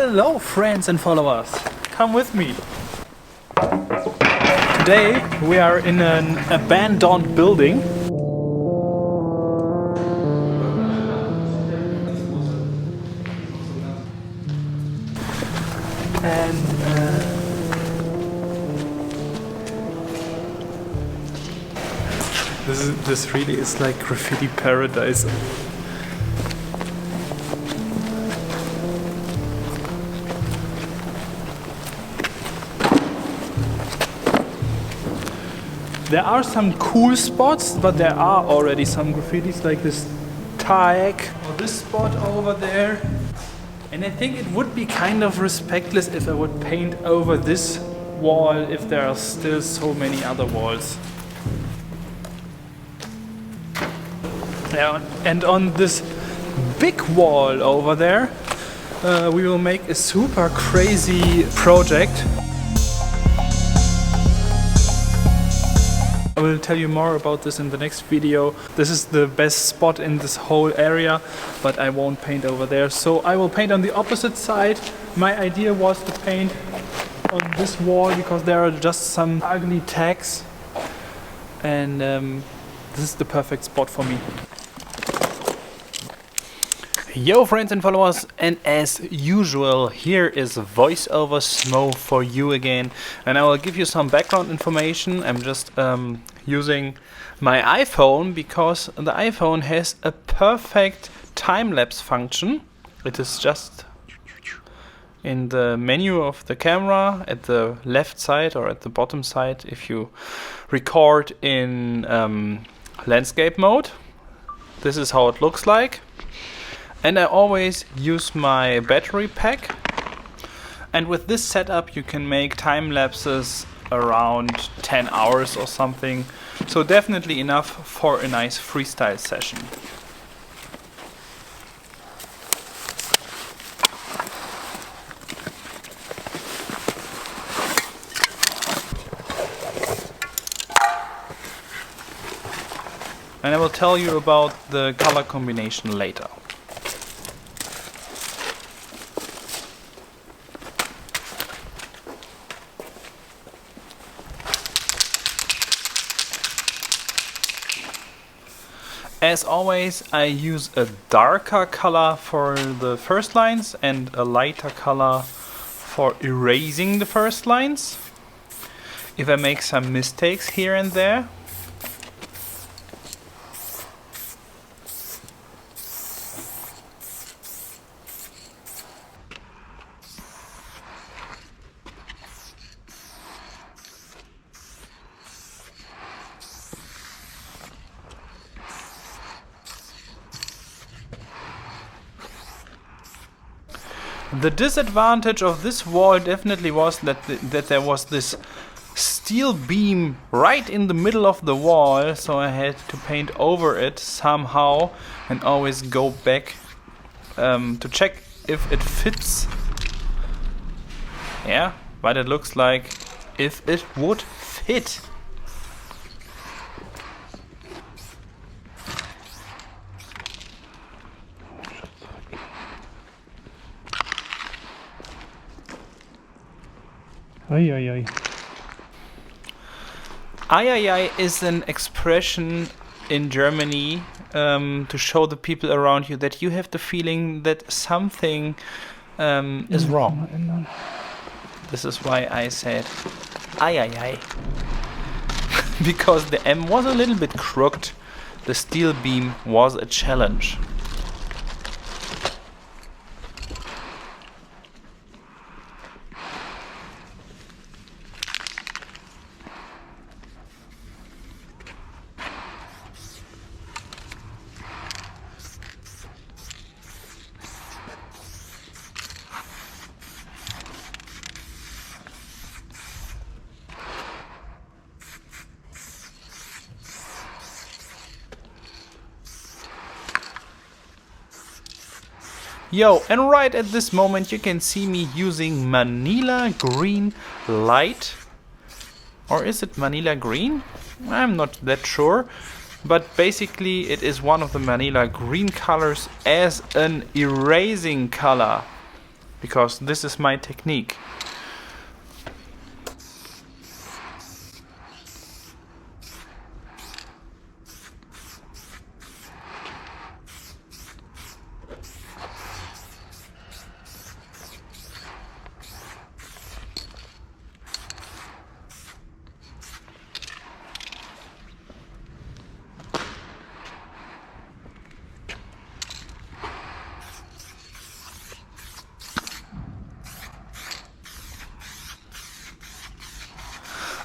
Hello friends and followers, come with me. Today we are in an abandoned building. And this really is like graffiti paradise. There are some cool spots, but there are already some graffitis like this tag or this spot over there. And I think it would be kind of respectless if I would paint over this wall if there are still so many other walls. Yeah, and on this big wall over there, we will make a super crazy project. I will tell you more about this in the next video. This is the best spot in this whole area, but I won't paint over there. So I will paint on the opposite side. My idea was to paint on this wall because there are just some ugly tags. And this is the perfect spot for me. Yo friends and followers, and as usual here is voiceover Smoe for you again, and I will give you some background information. I'm just using my iPhone because the iPhone has a perfect time-lapse function. It is just in the menu of the camera at the left side or at the bottom side if you record in landscape mode. This is how it looks like. And I always use my battery pack, and with this setup you can make time lapses around 10 hours or something, so definitely enough for a nice freestyle session. And I will tell you about the color combination later. As always, I use a darker color for the first lines and a lighter color for erasing the first lines. If I make some mistakes here and there. The disadvantage of this wall definitely was that there was this steel beam right in the middle of the wall, so I had to paint over it somehow and always go back to check if it fits. Yeah, but it looks like if it would fit. Ai ai ai. Ai ai ai is an expression in Germany to show the people around you that you have the feeling that something is wrong. This is why I said ai ai ai. Because the M was a little bit crooked. The steel beam was a challenge. Yo, and right at this moment you can see me using Manila Green Light. Or is it Manila Green? I'm not that sure. But basically it is one of the Manila Green colors as an erasing color. because this is my technique.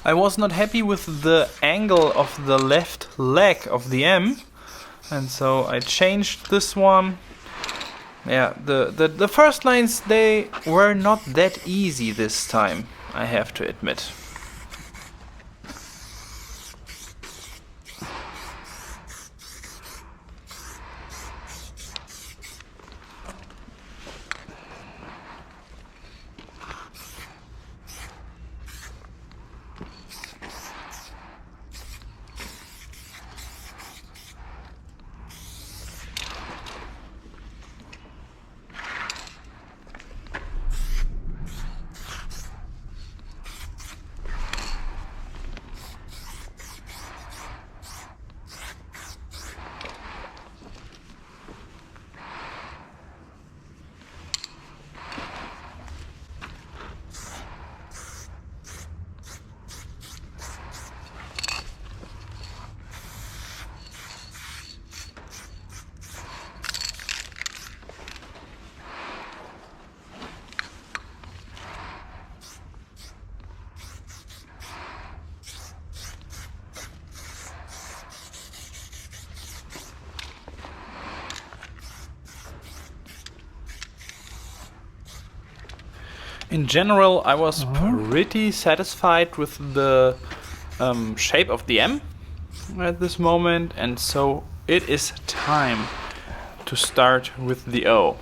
I was not happy with the angle of the left leg of the M, and so I changed this one. Yeah, the first lines, they were not that easy this time, I have to admit. In general, I was pretty satisfied with the shape of the M at this moment, and so it is time to start with the O.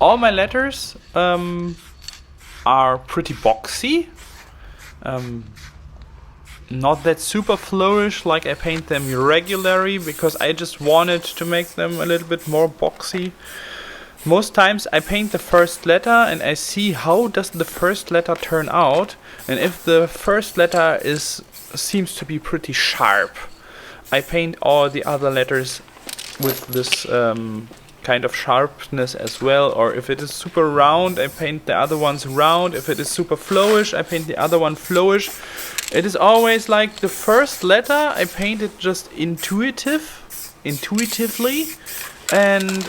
All my letters are pretty boxy, not that super flourish like I paint them regularly, because I just wanted to make them a little bit more boxy. Most times I paint the first letter and I see how does the first letter turn out, and if the first letter seems to be pretty sharp, I paint all the other letters with this kind of sharpness as well. Or if it is super round, I paint the other ones round. If it is super flowish, I paint the other one flowish. It is always like the first letter I paint it just intuitively, and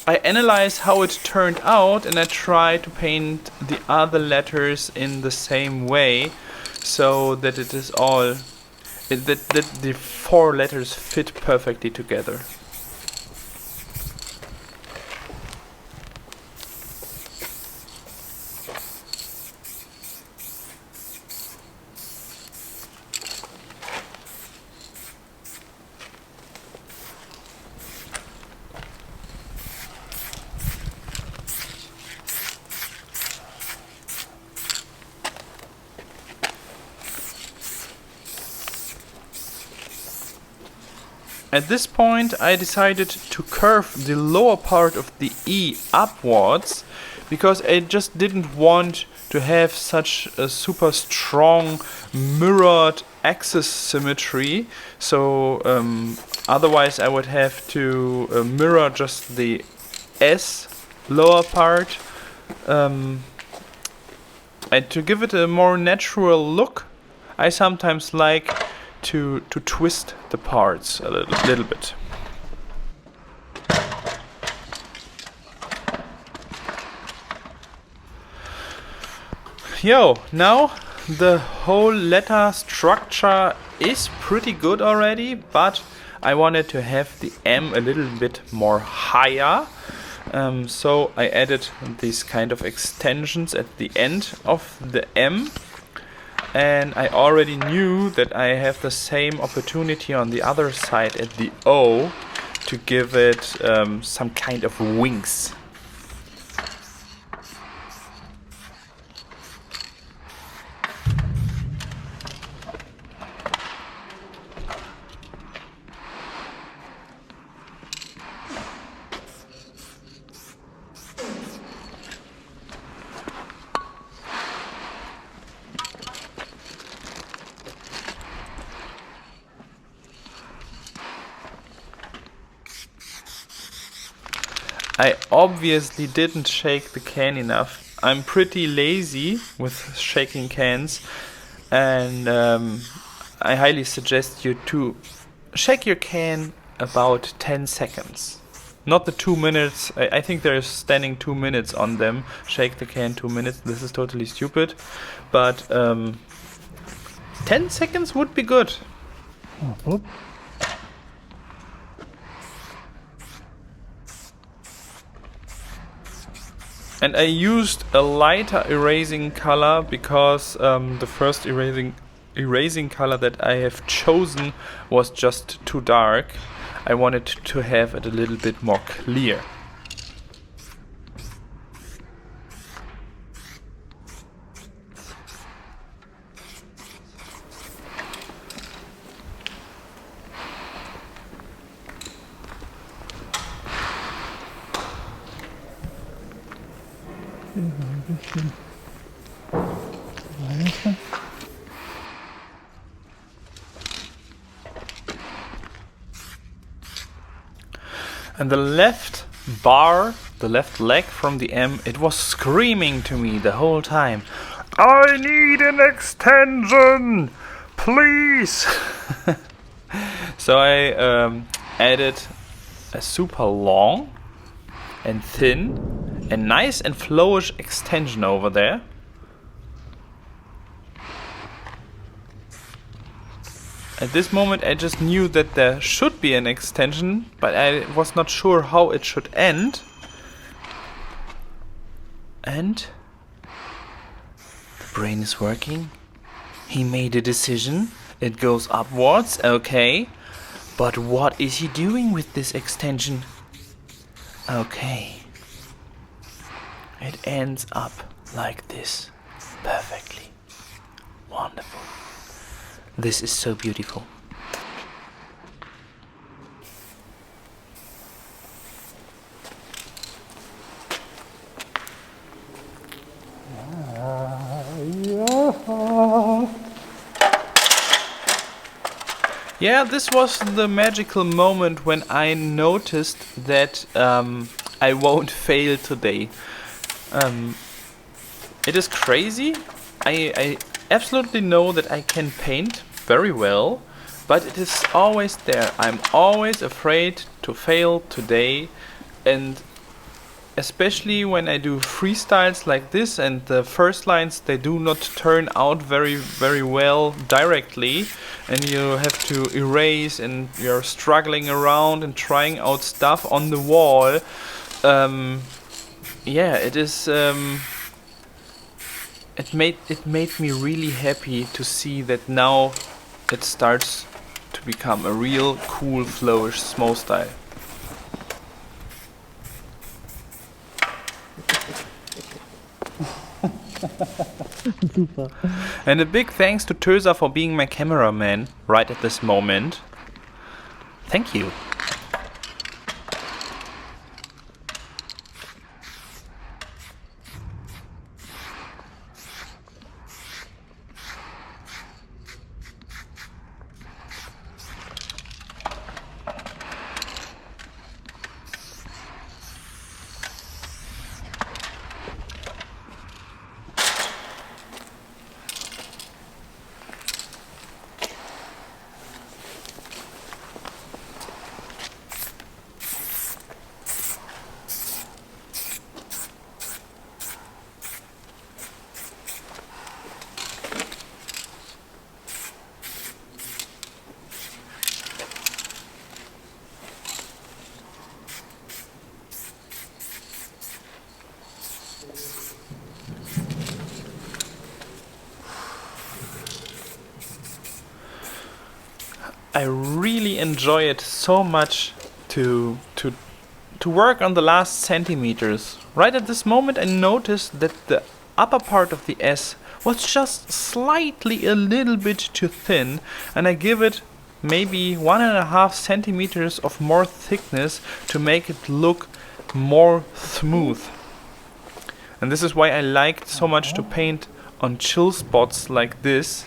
I analyze how it turned out, and I try to paint the other letters in the same way, so that it is all that the four letters fit perfectly together. At this point, I decided to curve the lower part of the E upwards, because I just didn't want to have such a super strong mirrored axis symmetry. So otherwise I would have to mirror just the S lower part. And to give it a more natural look, I sometimes like to twist the parts a little bit. Now the whole letter structure is pretty good already, but I wanted to have the M a little bit more higher. So I added these kind of extensions at the end of the M. And I already knew that I have the same opportunity on the other side at the O to give it some kind of wings. I obviously didn't shake the can enough. I'm pretty lazy with shaking cans, and I highly suggest you to shake your can about 10 seconds. Not the 2 minutes. I think there's standing 2 minutes on them. Shake the can 2 minutes. This is totally stupid. But 10 seconds would be good. Oh. And I used a lighter erasing color because the first erasing color that I have chosen was just too dark. I wanted to have it a little bit more clear. And the left bar, the left leg from the M, it was screaming to me the whole time, I need an extension, please. So I added a super long and thin and nice and flowish extension over there. At this moment I just knew that there should be an extension, but I was not sure how it should end. And the brain is working. He made a decision. It goes upwards, okay. But what is he doing with this extension? Okay. It ends up like this. Perfectly. Wonderful. This is so beautiful. Yeah, this was the magical moment when I noticed that I won't fail today. It is crazy. I absolutely know that I can paint very well, but it is always there. I'm always afraid to fail today, and especially when I do freestyles like this and the first lines, they do not turn out very well directly, and you have to erase and you're struggling around and trying out stuff on the wall. Yeah, it is it made me really happy to see that now it starts to become a real cool flowish Smoe style. Super. And a big thanks to Tösa for being my cameraman right at this moment. Thank you. I really enjoy it so much to work on the last centimeters. Right at this moment I noticed that the upper part of the S was just slightly a little bit too thin, and I give it maybe 1.5 centimeters of more thickness to make it look more smooth. And this is why I liked so much to paint on chill spots like this.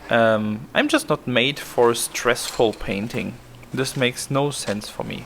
I'm just not made for stressful painting. This makes no sense for me.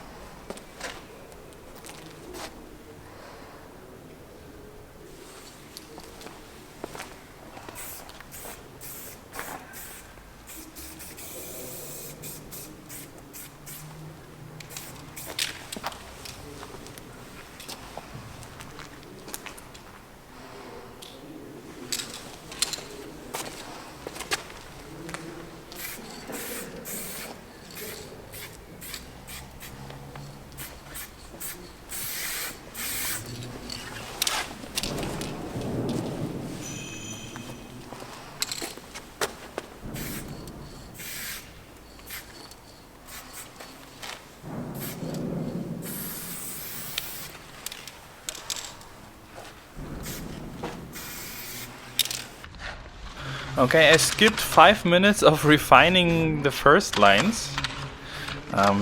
Okay, I skipped 5 minutes of refining the first lines.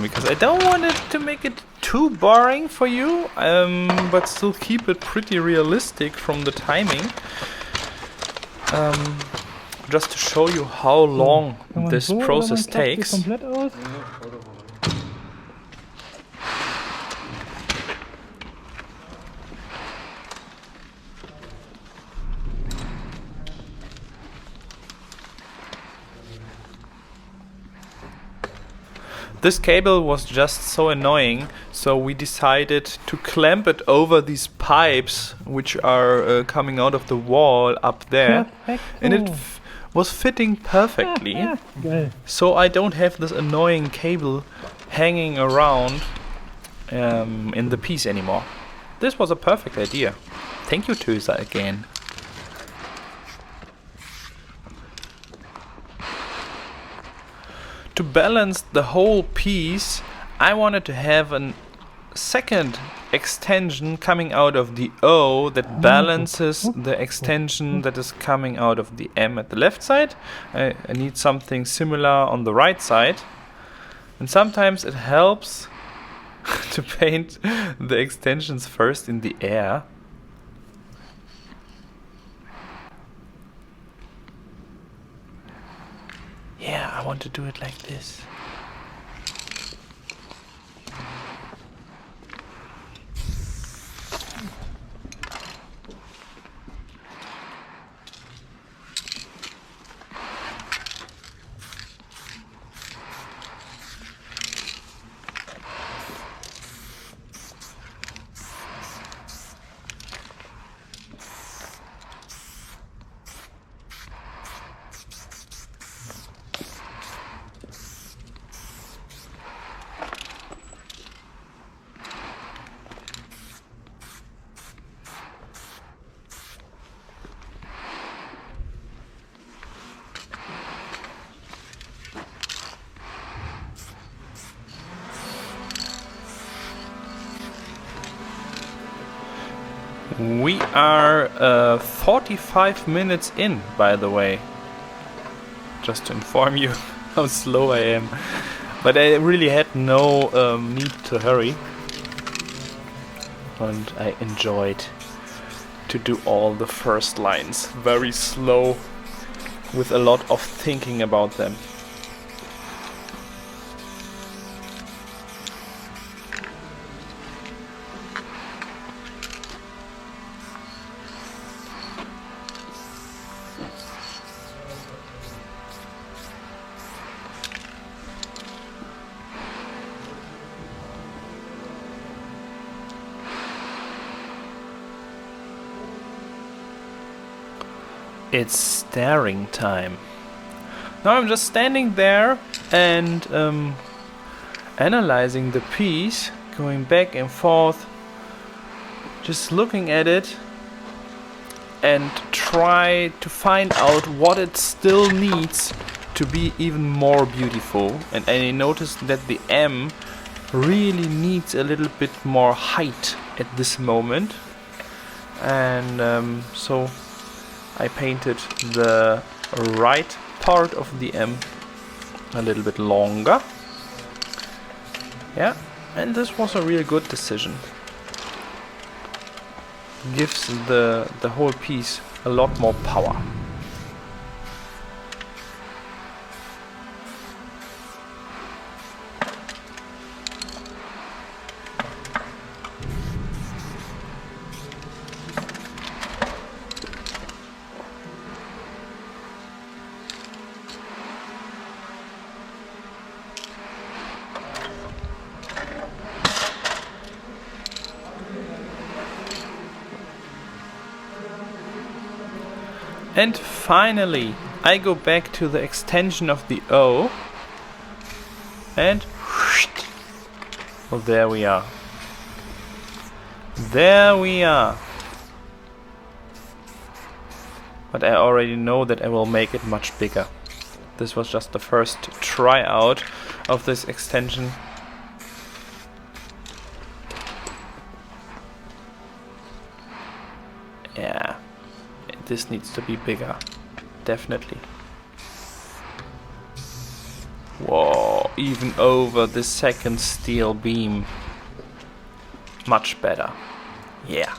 Because I don't want it to make it too boring for you, but still keep it pretty realistic from the timing. Just to show you how long Kann man this so, oder process man klappt die takes. komplett aus? This cable was just so annoying, so we decided to clamp it over these pipes which are coming out of the wall up there. And it was fitting perfectly. Geil. So I don't have this annoying cable hanging around in the piece anymore. This was a perfect idea. Thank you, Tösa, again. To balance the whole piece, I wanted to have a second extension coming out of the O that balances the extension that is coming out of the M at the left side. I need something similar on the right side. And sometimes it helps to paint the extensions first in the air. Yeah, I want to do it like this. We are 45 minutes in, by the way. Just to inform you how slow I am. But I really had no need to hurry. And I enjoyed to do all the first lines very slow, with a lot of thinking about them. It's staring time. Now I'm just standing there and analyzing the piece, going back and forth, just looking at it and try to find out what it still needs to be even more beautiful. And I noticed that the M really needs a little bit more height at this moment. And so I painted the right part of the M a little bit longer. Yeah, and this was a real good decision. Gives the whole piece a lot more power. And finally, I go back to the extension of the O, and well, there we are. There we are. But I already know that I will make it much bigger. This was just the first tryout of this extension. Yeah. This needs to be bigger, definitely. Whoa, even over the second steel beam. Much better. Yeah.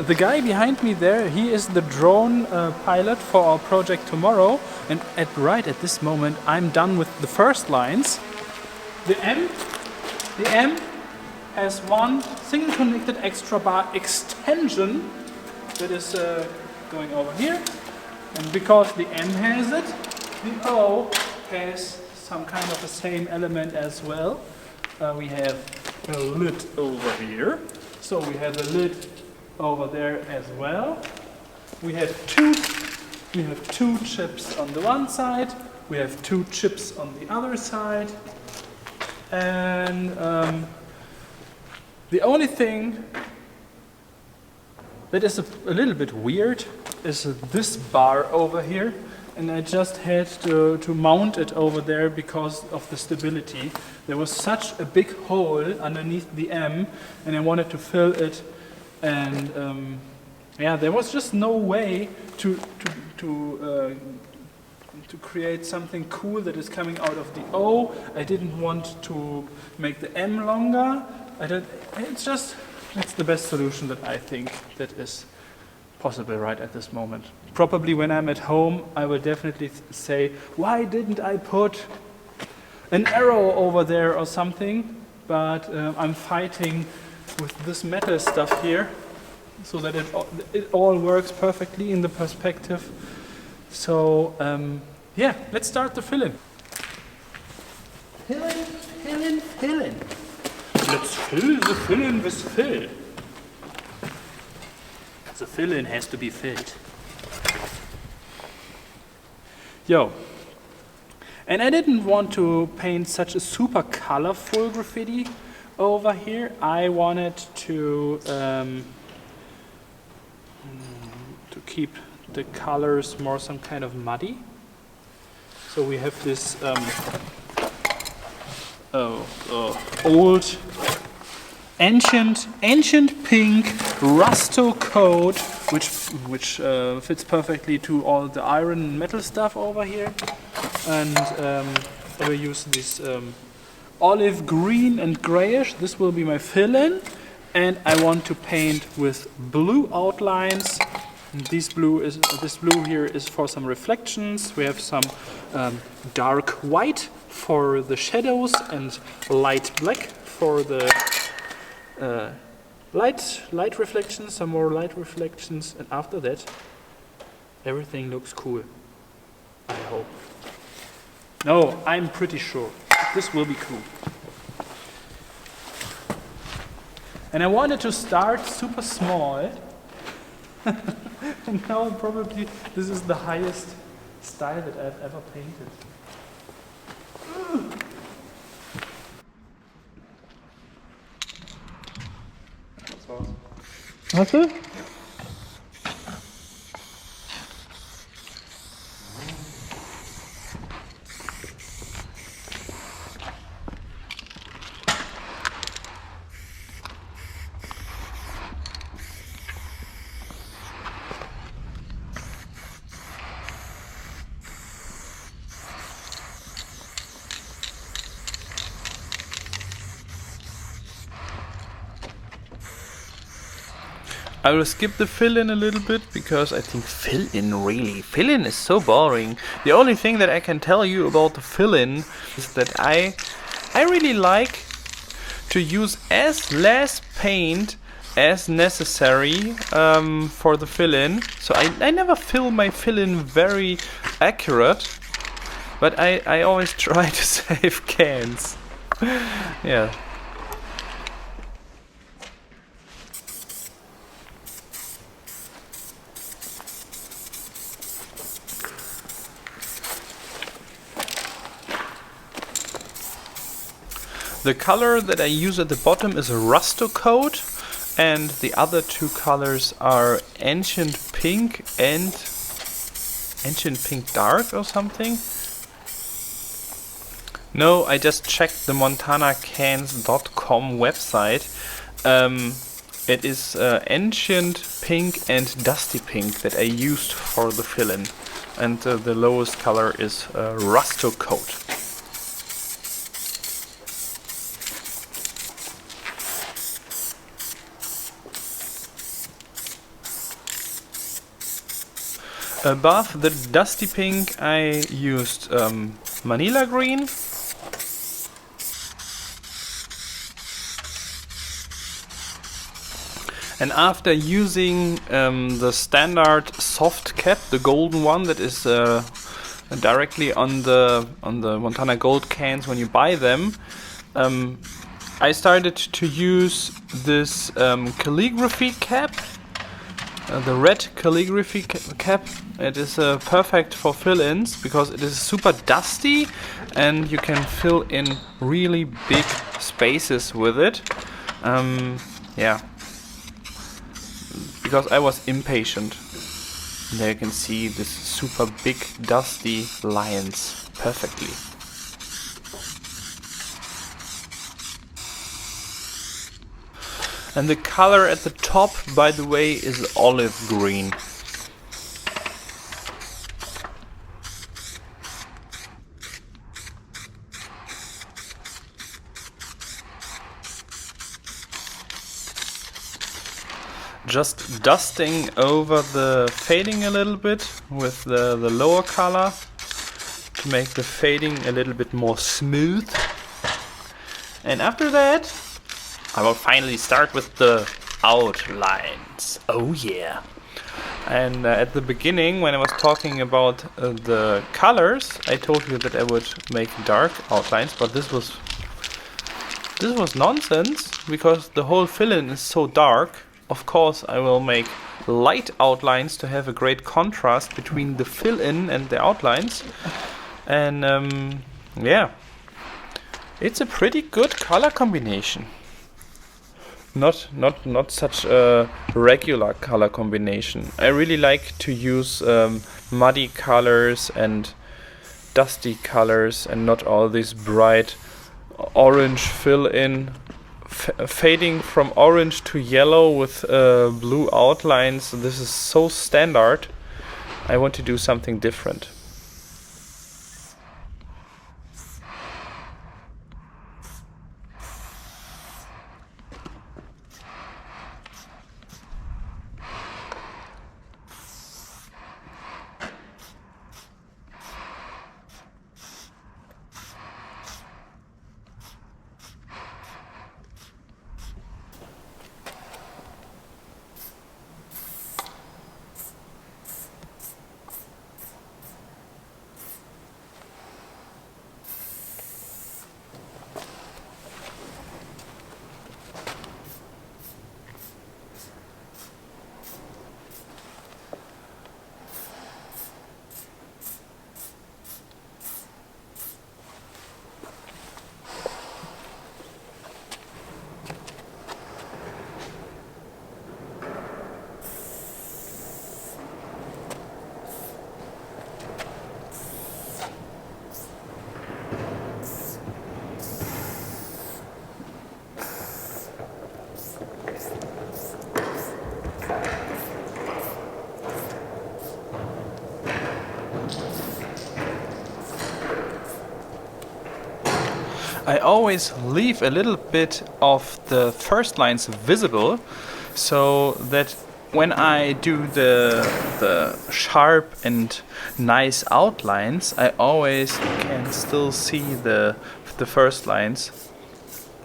The guy behind me there, he is the drone pilot for our project tomorrow, and right at this moment I'm done with the first lines. The M has one single connected extra bar extension that is going over here, and because the M has it, the O has some kind of the same element as well. We have a lid over here. So we have a lid over there as well. We have two chips on the one side. We have two chips on the other side. And the only thing that is a little bit weird is this bar over here. And I just had to mount it over there because of the stability. There was such a big hole underneath the M, and I wanted to fill it, and yeah, there was just no way to create something cool that is coming out of the O. I didn't want to make the M longer. It's the best solution that I think that is possible right at this moment. Probably when I'm at home, I will definitely say, why didn't I put an arrow over there or something? But I'm fighting with this metal stuff here so that it all works perfectly in the perspective. So yeah, let's start the fill-in. Fill-in. Let's fill the fill-in with fill. The fill-in has to be filled. Yo. And I didn't want to paint such a super colorful graffiti over here. I wanted to keep the colors more some kind of muddy. So we have this old ancient pink rusto coat, which fits perfectly to all the iron and metal stuff over here, and I will use this olive green and grayish. This will be my fill-in, and I want to paint with blue outlines. And this blue here is for some reflections. We have some dark white for the shadows and light black for the light reflections, some more light reflections, and after that everything looks cool. I hope. No, I'm pretty sure this will be cool. And I wanted to start super small. And now probably this is the highest style that I've ever painted. Hast du? I will skip the fill-in a little bit because I think fill-in is so boring. The only thing that I can tell you about the fill-in is that I really like to use as less paint as necessary for the fill-in. So I never fill my fill-in very accurate, but I always try to save cans. Yeah. The color that I use at the bottom is a rusto coat. And the other two colors are Ancient Pink and Ancient Pink Dark or something. No, I just checked the montanacans.com website. It is Ancient Pink and Dusty Pink that I used for the fill-in. And the lowest color is Rusto Coat. Above the Dusty Pink I used Manila Green. And after using the standard soft cap, the golden one that is directly on the Montana Gold cans when you buy them, I started to use this calligraphy cap, the red calligraphy cap. It is perfect for fill-ins because it is super dusty and you can fill in really big spaces with it. Yeah. Because I was impatient. And there you can see this super big dusty lines perfectly. And the color at the top, by the way, is olive green. Just dusting over the fading a little bit with the lower color to make the fading a little bit more smooth. And after that, I will finally start with the outlines. Oh yeah! And at the beginning, when I was talking about the colors, I told you that I would make dark outlines, but this was nonsense because the whole fill-in is so dark. Of course, I will make light outlines to have a great contrast between the fill-in and the outlines. And yeah, it's a pretty good color combination. Not such a regular color combination. I really like to use muddy colors and dusty colors and not all these bright orange fill-in. Fading from orange to yellow with blue outlines. This is so standard. I want to do something different. I always leave a little bit of the first lines visible, so that when I do the sharp and nice outlines, I always can still see the first lines.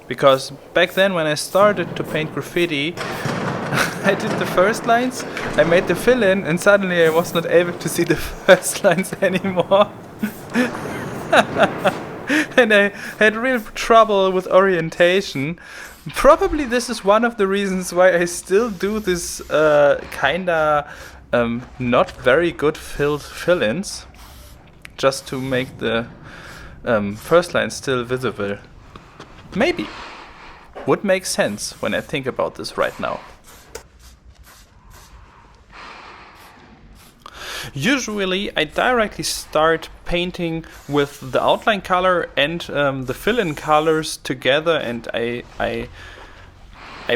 Because back then when I started to paint graffiti, I did the first lines, I made the fill-in, and suddenly I was not able to see the first lines anymore. And I had real trouble with orientation. Probably this is one of the reasons why I still do this kinda not very good fill-ins, just to make the first line still visible. Maybe. would make sense when I think about this right now. Usually I directly start painting with the outline color and the fill-in colors together, and I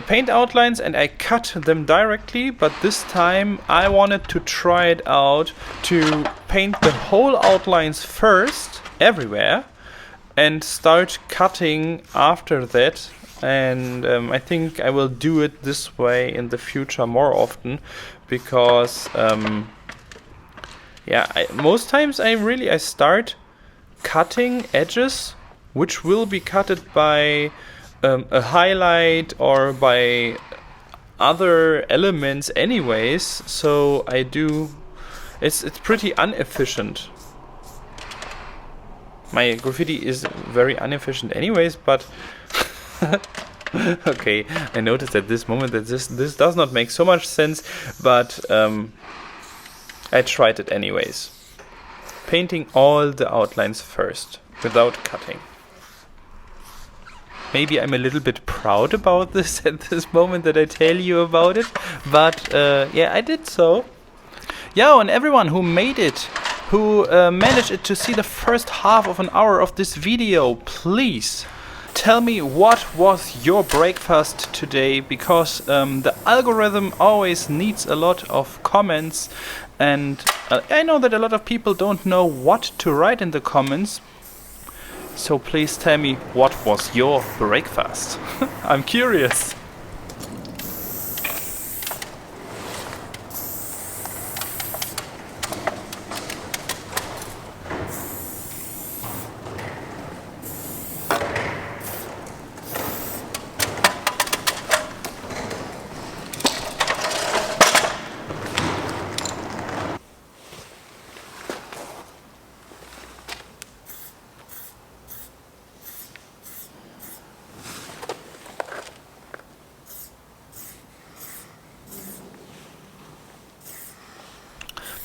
paint outlines and I cut them directly, but this time I wanted to try it out to paint the whole outlines first everywhere and start cutting after that. And I think I will do it this way in the future more often, because most times I start cutting edges which will be cutted by a highlight or by other elements anyways, so I do it's pretty inefficient. My graffiti is very inefficient anyways, but okay, I noticed at this moment that this does not make so much sense, but I tried it anyways. Painting all the outlines first without cutting. Maybe I'm a little bit proud about this at this moment that I tell you about it, but yeah, I did so. Yo, and everyone who made it, who managed it to see the first half of an hour of this video, please tell me what was your breakfast today, because the algorithm always needs a lot of comments, and I know that a lot of people don't know what to write in the comments. So please tell me, what was your breakfast? I'm curious.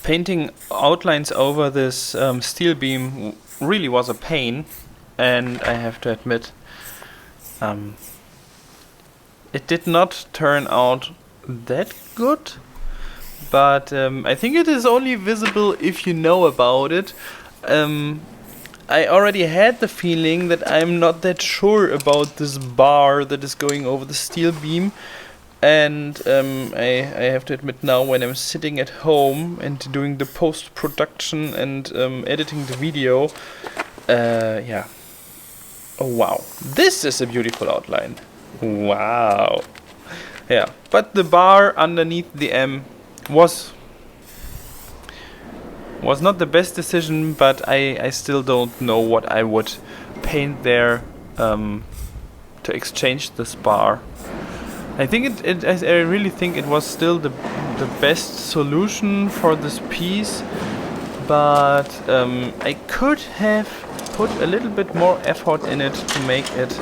Painting outlines over this steel beam really was a pain, and I have to admit it did not turn out that good, but I think it is only visible if you know about it. I already had the feeling that I'm not that sure about this bar that is going over the steel beam. And I have to admit now, when I'm sitting at home and doing the post-production and editing the video, yeah. Oh wow, this is a beautiful outline. Wow. Yeah, but the bar underneath the M was not the best decision, but I still don't know what I would paint there to exchange this bar. I think I really think it was still the best solution for this piece, but I could have put a little bit more effort in it to make it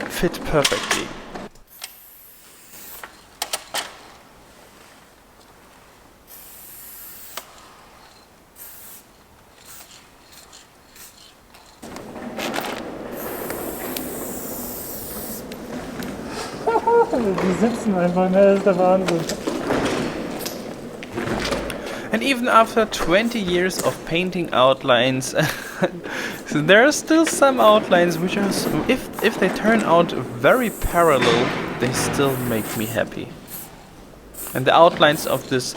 fit perfectly. Die sitzen einfach, ne? Das ist der Wahnsinn. And even after 20 years of painting outlines, there are still some outlines which are, if they turn out very parallel, they still make me happy. And the outlines of this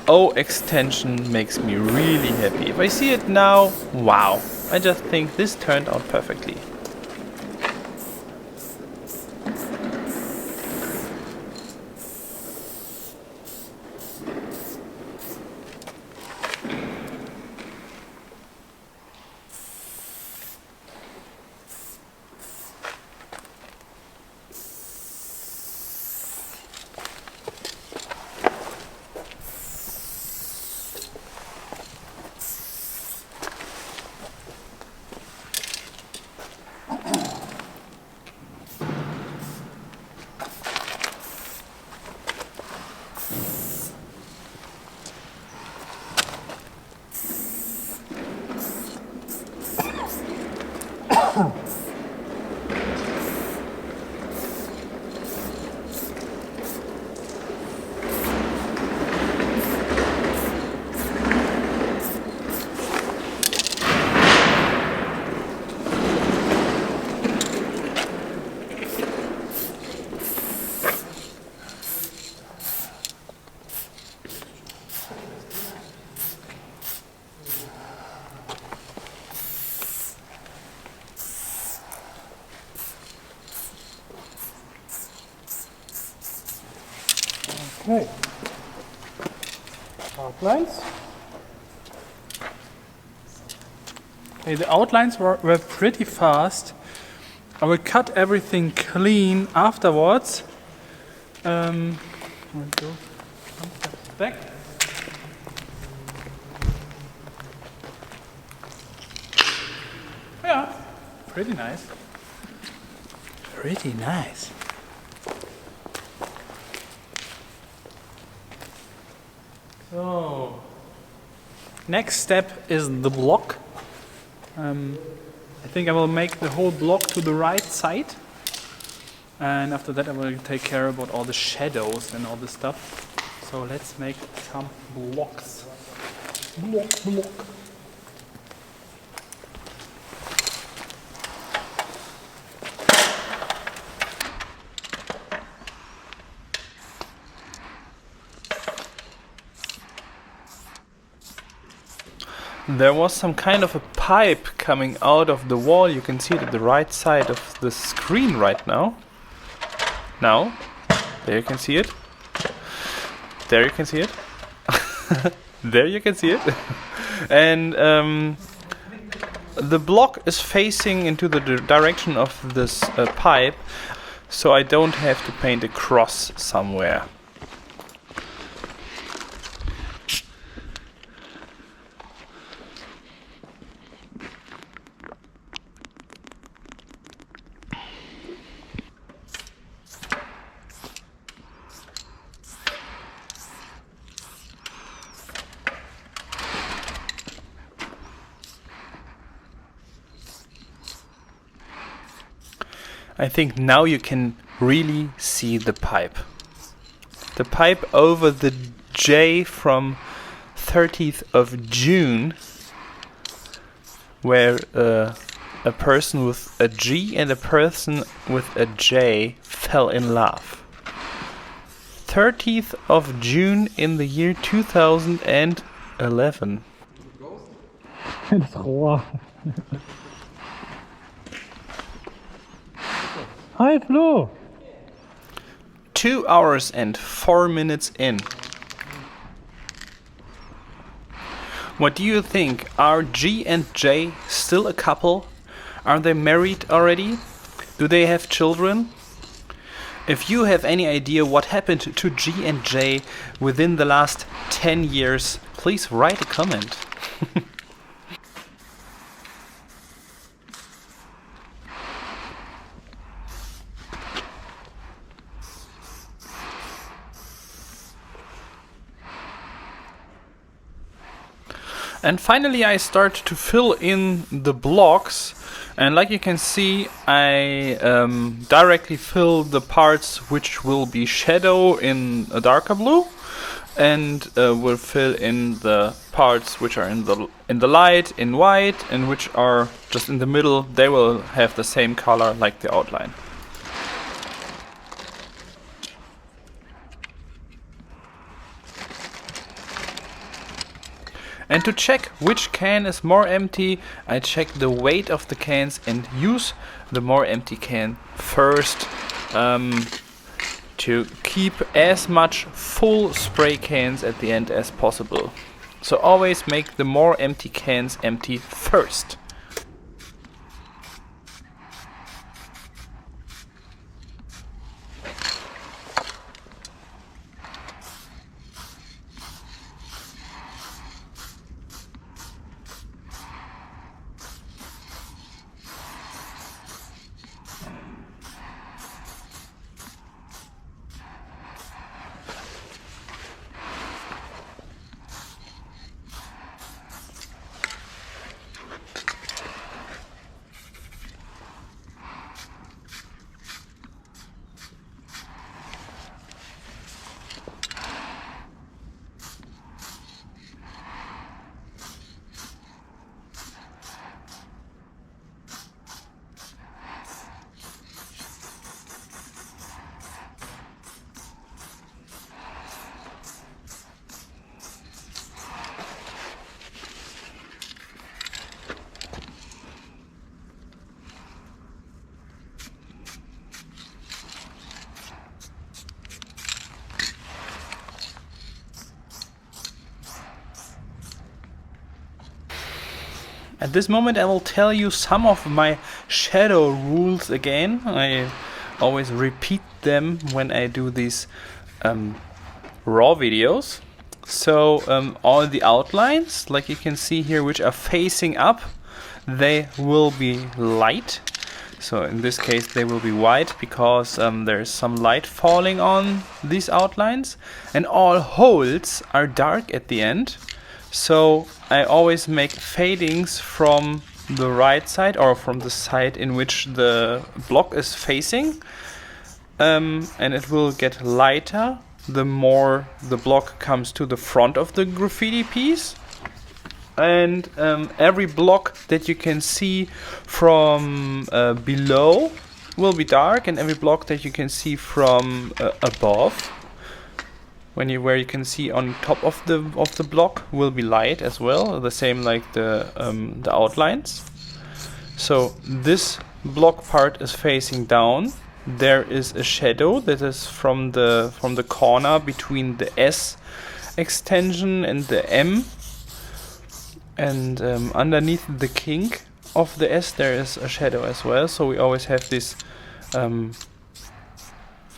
O extension makes me really happy. If I see it now, wow, I just think this turned out perfectly. outlines. Okay, the outlines were pretty fast. I will cut everything clean afterwards. I'll go some steps back. Yeah, pretty nice. Pretty nice. So, next step is the block. I think I will make the whole block to the right side. And after that I will take care about all the shadows and all this stuff. So let's make some blocks. Block. There was some kind of a pipe coming out of the wall. You can see it at the right side of the screen right now. Now, there you can see it. There you can see it. There you can see it. And the block is facing into the direction of this pipe, so I don't have to paint a cross somewhere. I think now you can really see the pipe. The pipe over the J from 30th of June, where a person with a G and a person with a J fell in love. 30th of June in the year 2011. Das Rohr. Hi Flo! 2 hours and 4 minutes in. What do you think? Are G and J still a couple? Are they married already? Do they have children? If you have any idea what happened to G and J within the last 10 years, please write a comment. And finally I start to fill in the blocks, and like you can see I directly fill the parts which will be shadow in a darker blue, and will fill in the parts which are in the light in white, and which are just in the middle. They will have the same color like the outline. And to check which can is more empty, I check the weight of the cans and use the more empty can first, to keep as much full spray cans at the end as possible. So always make the more empty cans empty first. At this moment I will tell you some of my shadow rules again. I always repeat them when I do these raw videos. So all the outlines, like you can see here, which are facing up, they will be light. So in this case they will be white because there's some light falling on these outlines. And all holes are dark at the end. So I always make fadings from the right side or from the side in which the block is facing. And it will get lighter the more the block comes to the front of the graffiti piece. And every block that you can see from below will be dark, and every block that you can see from above, where you can see on top of the block, will be light as well. The same like the outlines. So this block part is facing down. There is a shadow that is from the corner between the S extension and the M. And underneath the kink of the S there is a shadow as well. So we always have this kind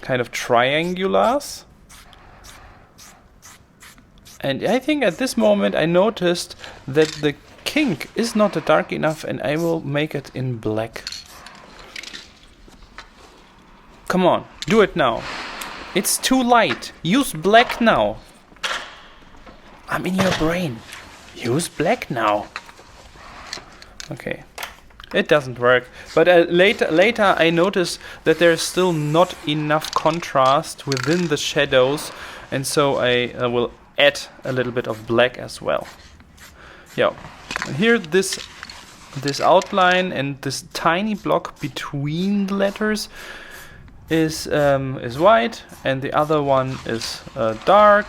of triangulars. And I think at this moment I noticed that the kink is not dark enough, and I will make it in black. Come on, do it now. It's too light. Use black now. I'm in your brain. Use black now. Okay, it doesn't work. But later I noticed that there's still not enough contrast within the shadows, and so I will add a little bit of black as well. Yeah, and here this outline and this tiny block between the letters is white, and the other one is dark.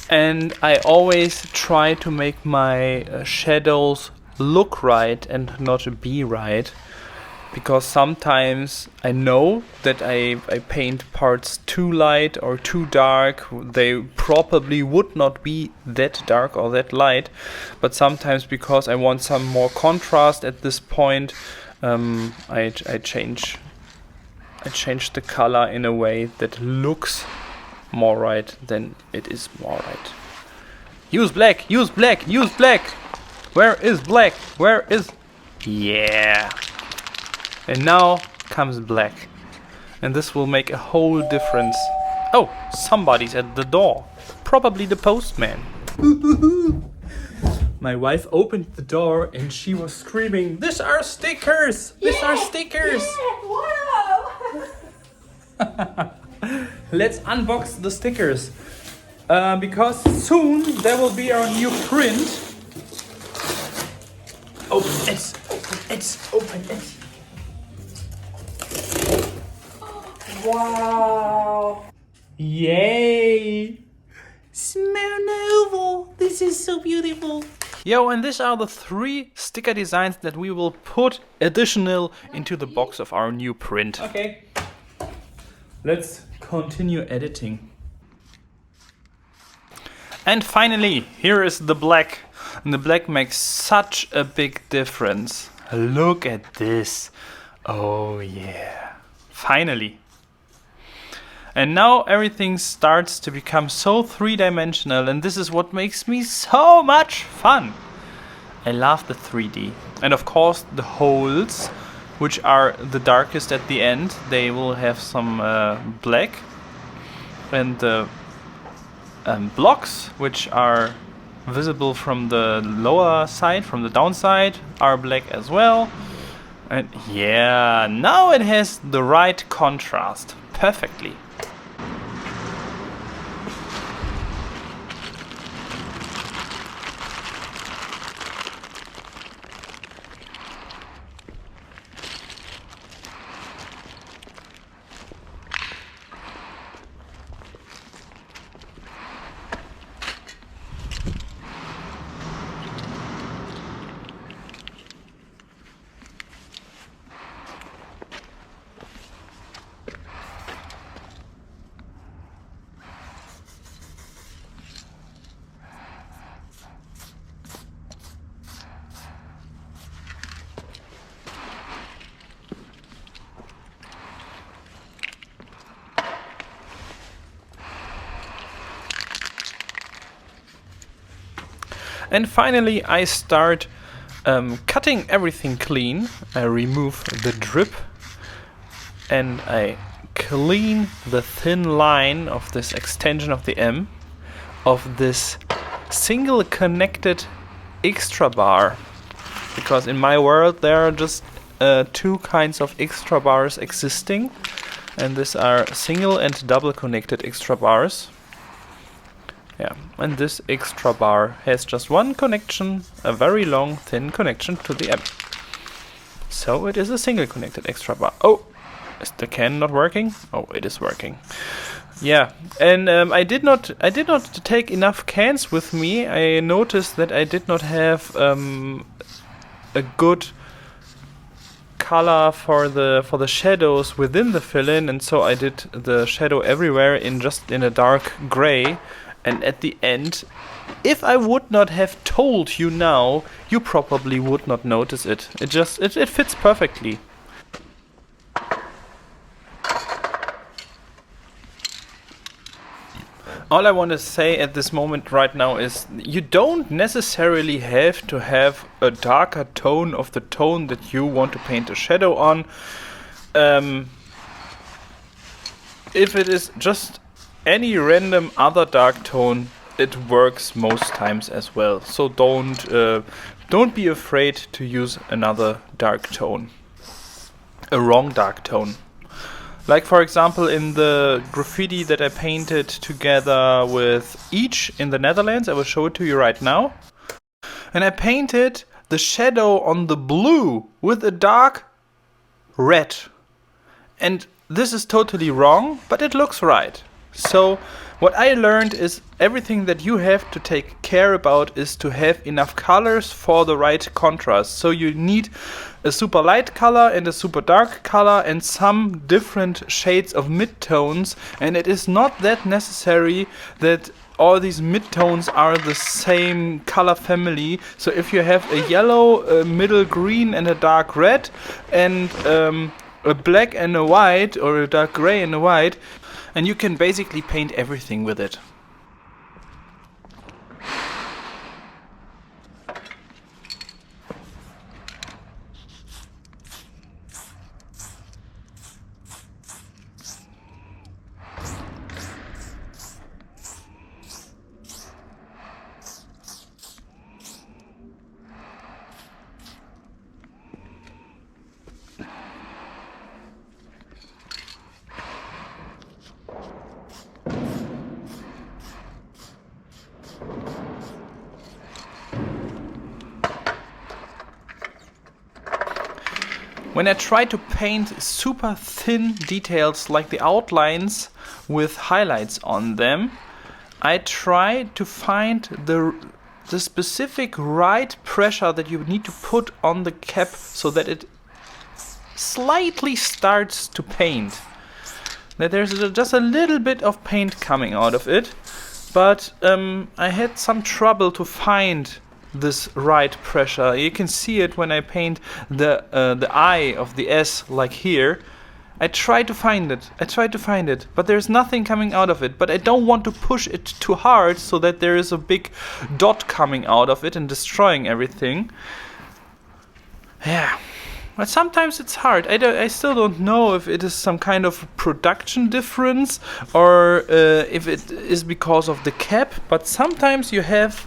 And I always try to make my shadows look right and not be right, because sometimes I know that I paint parts too light or too dark. They probably would not be that dark or that light, but sometimes because I want some more contrast at this point, I change the color in a way that looks more right than it is more right. Use black, use black, use black. Where is black? Where is... Yeah. And now comes black. And this will make a whole difference. Oh, somebody's at the door. Probably the postman. My wife opened the door and she was screaming, "These are stickers! These are stickers!" Yeah, wow. Let's unbox the stickers. Because soon there will be our new print. Open it! Open it! Open it! Wow. Yay! Smoe, this is so beautiful. Yo, and these are the 3 sticker designs that we will put additional into the box of our new print. Okay. Let's continue editing. And finally, here is the black. And the black makes such a big difference. Look at this. Oh yeah. Finally. And now everything starts to become so three-dimensional, and this is what makes me so much fun. I love the 3D. And of course the holes, which are the darkest at the end, they will have some black. And the blocks, which are visible from the lower side, from the downside, are black as well. And yeah, now it has the right contrast perfectly. And finally I start cutting everything clean. I remove the drip and I clean the thin line of this extension of the M of this single connected extra bar, because in my world there are just two kinds of extra bars existing, and these are single and double connected extra bars. Yeah, and this extra bar has just one connection, a very long thin connection to the M. So it is a single connected extra bar. Oh, is the can not working? Oh, it is working. Yeah, and I did not take enough cans with me. I noticed that I did not have a good color for the shadows within the fill-in, and so I did the shadow everywhere in a dark gray. And at the end, if I would not have told you now, you probably would not notice it. It fits perfectly. All I want to say at this moment right now is you don't necessarily have to have a darker tone of the tone that you want to paint a shadow on. If it is just any random other dark tone, it works most times as well. So don't be afraid to use another dark tone, a wrong dark tone. Like for example in the graffiti that I painted together with Each in the Netherlands, I will show it to you right now. And I painted the shadow on the blue with a dark red. And this is totally wrong, but it looks right. So what I learned is everything that you have to take care about is to have enough colors for the right contrast. So you need a super light color and a super dark color and some different shades of midtones, and it is not that necessary that all these midtones are the same color family. So if you have a yellow, a middle green and a dark red, and a black and a white, or a dark gray and a white, and you can basically paint everything with it. When I try to paint super thin details like the outlines with highlights on them, I try to find the specific right pressure that you need to put on the cap so that it slightly starts to paint. That there's just a little bit of paint coming out of it, but I had some trouble to find this right pressure. You can see it when I paint the eye of the S, like here. I try to find it, but there's nothing coming out of it. But I don't want to push it too hard so that there is a big dot coming out of it and destroying everything. Yeah, but sometimes it's hard. I still don't know if it is some kind of production difference or if it is because of the cap, but sometimes you have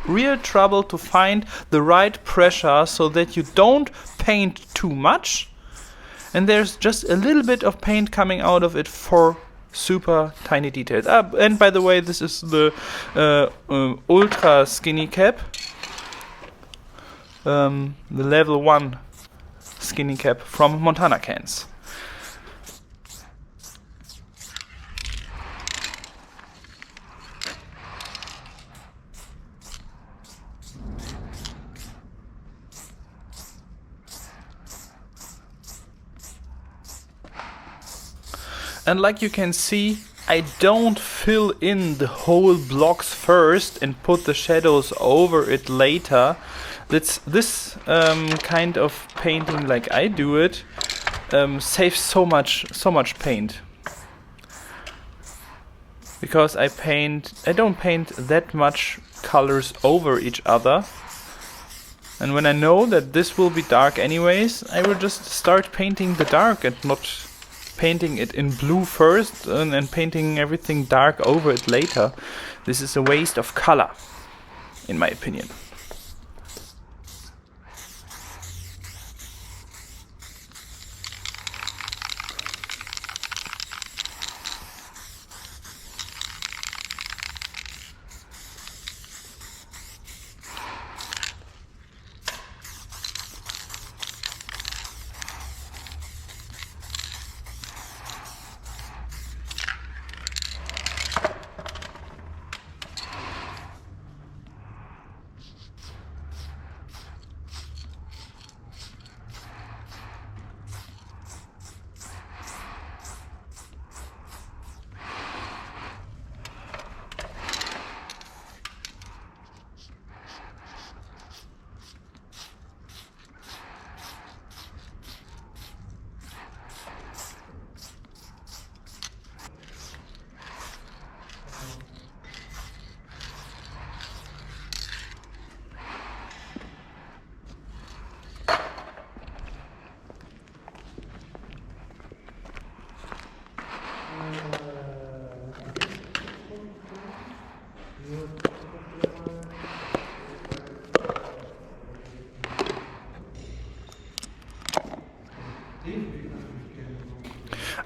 real trouble to find the right pressure so that you don't paint too much and there's just a little bit of paint coming out of it for super tiny details. And by the way, this is the ultra skinny cap, the level 1 skinny cap from Montana cans. And like you can see, I don't fill in the whole blocks first and put the shadows over it later. This kind of painting, like I do it, saves so much paint. because I don't paint that much colors over each other. And when I know that this will be dark anyways, I will just start painting the dark and not painting it in blue first and then painting everything dark over it later. This is a waste of color, in my opinion.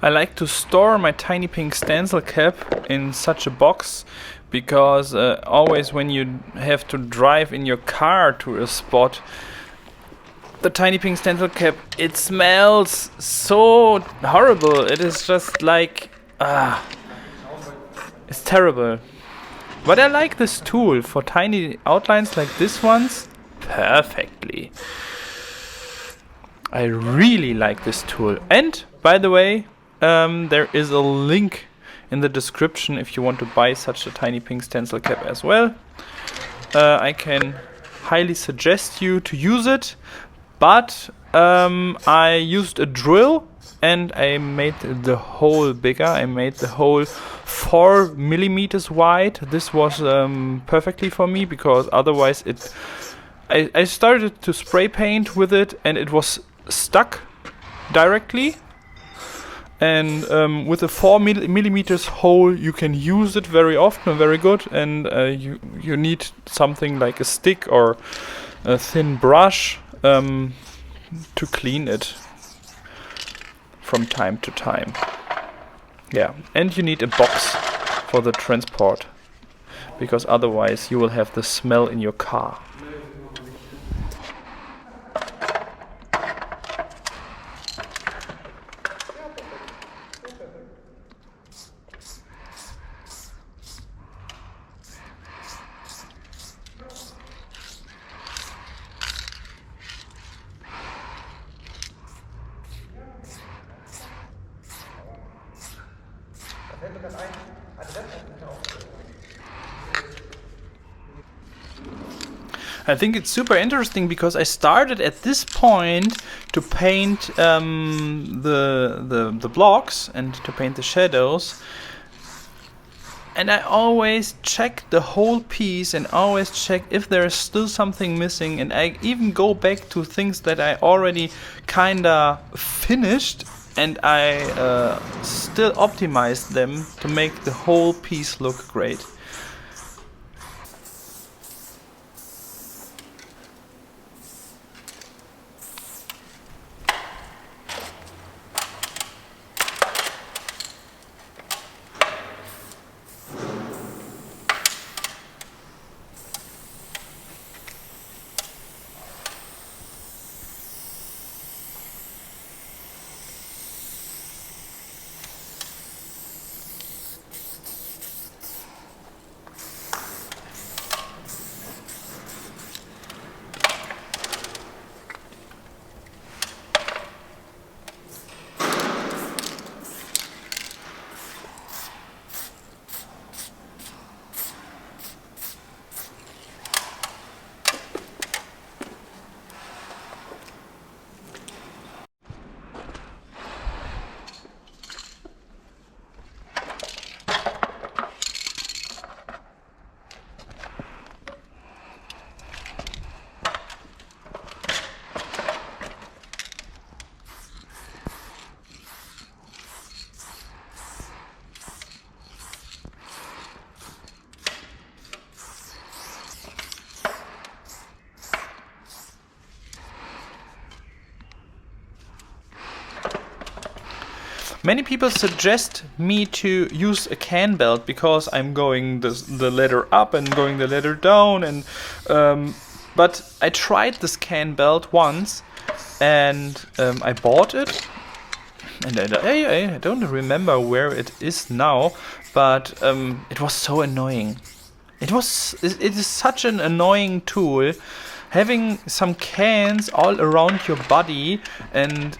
I like to store my tiny pink stencil cap in such a box because always when you have to drive in your car to a spot, the tiny pink stencil cap, it smells so horrible. It is just like, it's terrible. But I like this tool for tiny outlines like this ones perfectly. I really like this tool. And by the way, there is a link in the description if you want to buy such a tiny pink stencil cap as well. I can highly suggest you to use it, but I used a drill and I made the hole bigger. I made the hole 4 millimeters wide. This was perfectly for me because otherwise I started to spray paint with it and it was stuck directly. And with a 4 millimeters hole, you can use it very often, very good. And you need something like a stick or a thin brush to clean it from time to time. Yeah, and you need a box for the transport because otherwise you will have the smell in your car. I think it's super interesting because I started at this point to paint the blocks and to paint the shadows, and I always check the whole piece and always check if there is still something missing, and I even go back to things that I already kinda finished and I still optimized them to make the whole piece look great. Many people suggest me to use a can belt because I'm going the ladder up and going the ladder down, and but I tried this can belt once, and I bought it, and I don't remember where it is now, but it was so annoying. It is such an annoying tool, having some cans all around your body, and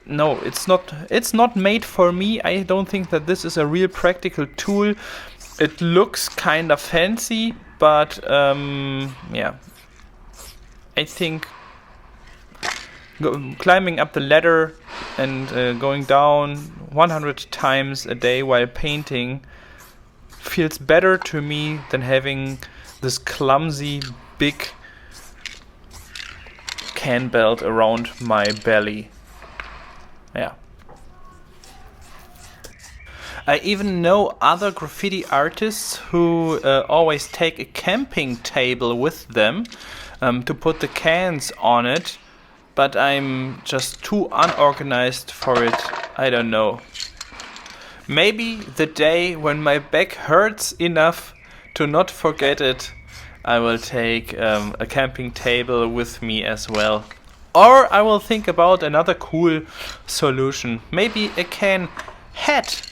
no, it's not made for me. I don't think that this is a real practical tool. It looks kind of fancy, but yeah, I think climbing up the ladder and going down 100 times a day while painting feels better to me than having this clumsy big can belt around my belly. Yeah. I even know other graffiti artists who always take a camping table with them to put the cans on it, but I'm just too unorganized for it. I don't know. Maybe the day when my back hurts enough to not forget it, I will take a camping table with me as well. Or I will think about another cool solution. Maybe a can hat.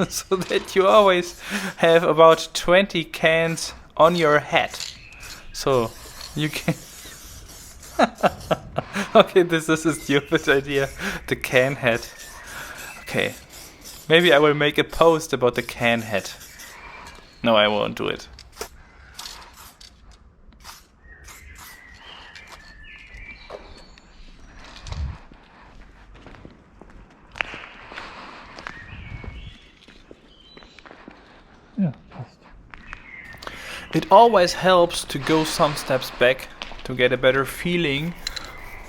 So that you always have about 20 cans on your hat. So you can... Okay, this is a stupid idea. The can hat. Okay. Maybe I will make a post about the can hat. No, I won't do it. Ja, passt. It always helps to go some steps back to get a better feeling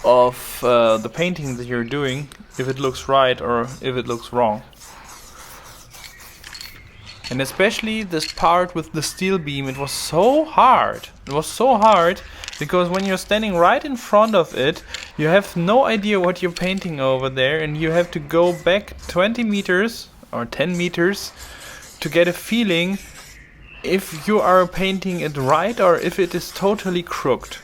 of the painting that you're doing, if it looks right or if it looks wrong. And especially this part with the steel beam, it was so hard. It was so hard because when you're standing right in front of it, you have no idea what you're painting over there, and you have to go back 20 meters or 10 meters to get a feeling if you are painting it right or if it is totally crooked.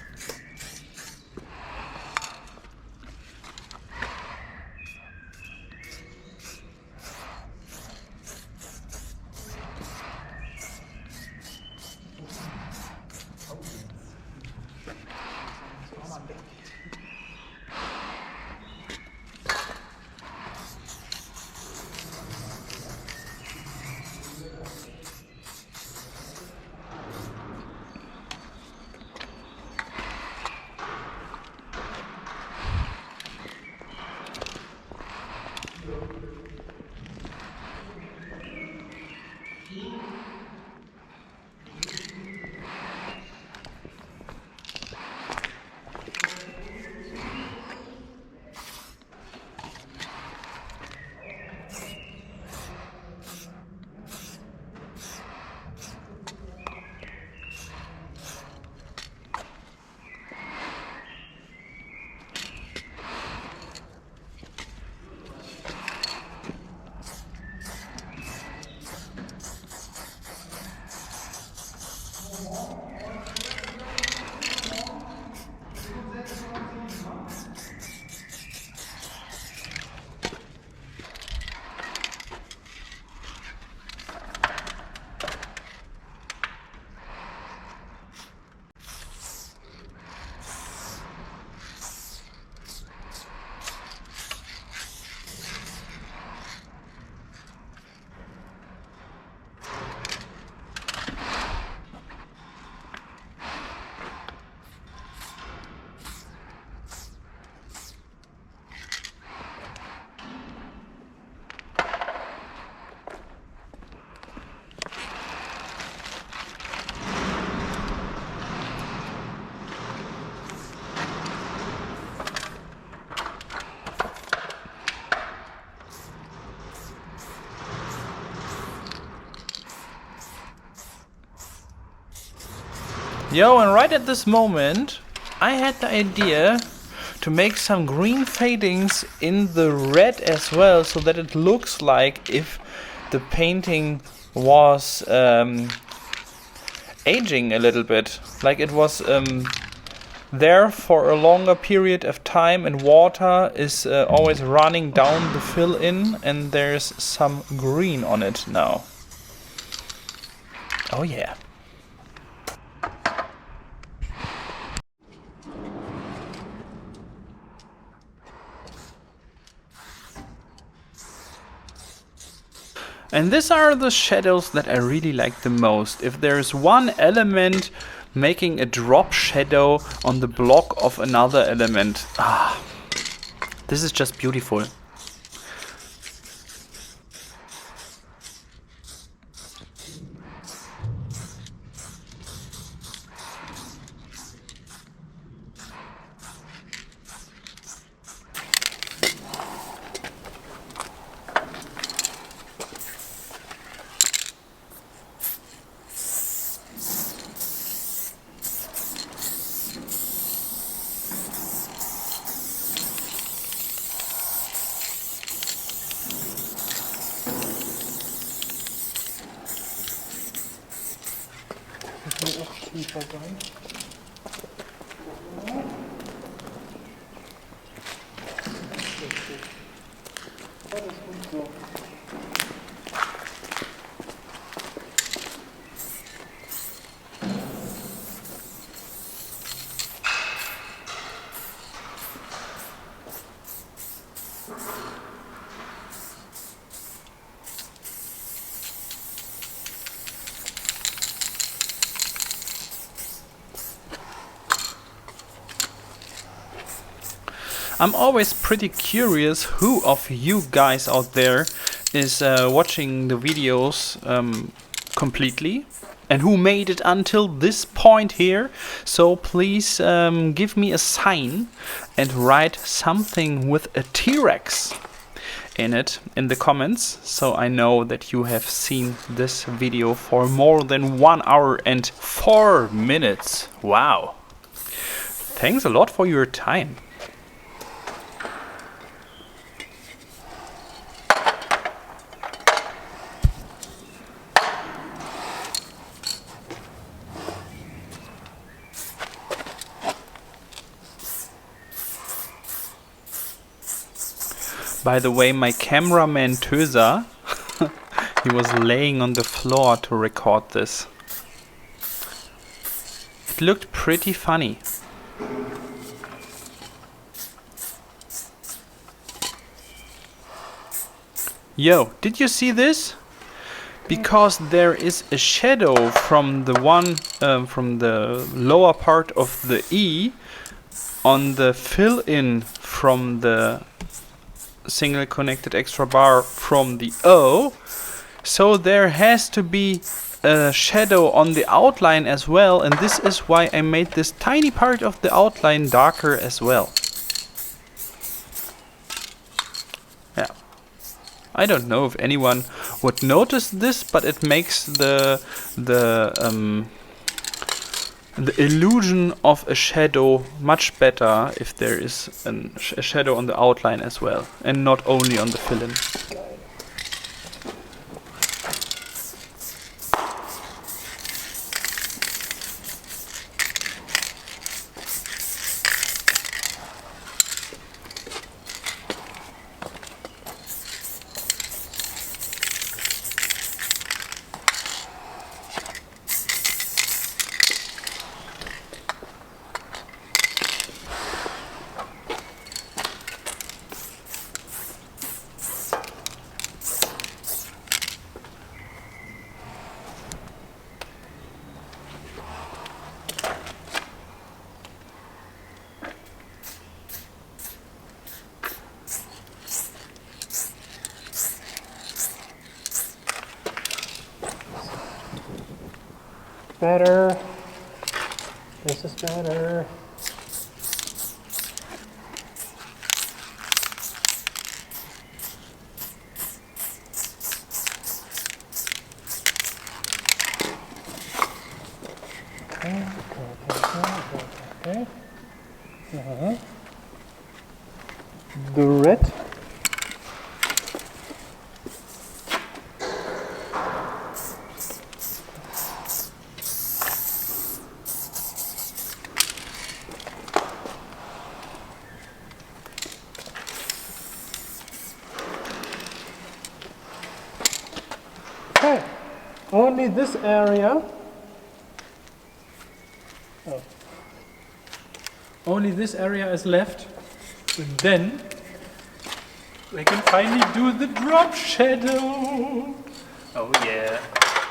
Yo, and right at this moment, I had the idea to make some green fadings in the red as well, so that it looks like if the painting was aging a little bit, like it was there for a longer period of time, and water is always running down the fill-in, and there's some green on it now. Oh yeah. And these are the shadows that I really like the most. If there's one element making a drop shadow on the block of another element, this is just beautiful. I'm always pretty curious who of you guys out there is watching the videos completely and who made it until this point here. So please give me a sign and write something with a T-Rex in it in the comments, so I know that you have seen this video for more than 1 hour and 4 minutes. Wow. Thanks a lot for your time. By the way, my cameraman Töser, he was laying on the floor to record this. It looked pretty funny. Yo, did you see this? Because there is a shadow from the one from the lower part of the E on the fill-in from the single connected extra bar from the O, so there has to be a shadow on the outline as well, and this is why I made this tiny part of the outline darker as well. Yeah, I don't know if anyone would notice this, but it makes the illusion of a shadow much better if there is a shadow on the outline as well, and not only on the fill-in. Better. This is better. Okay. the red. Okay, only this area. Oh. Only this area is left. And then we can finally do the drop shadow. Oh yeah.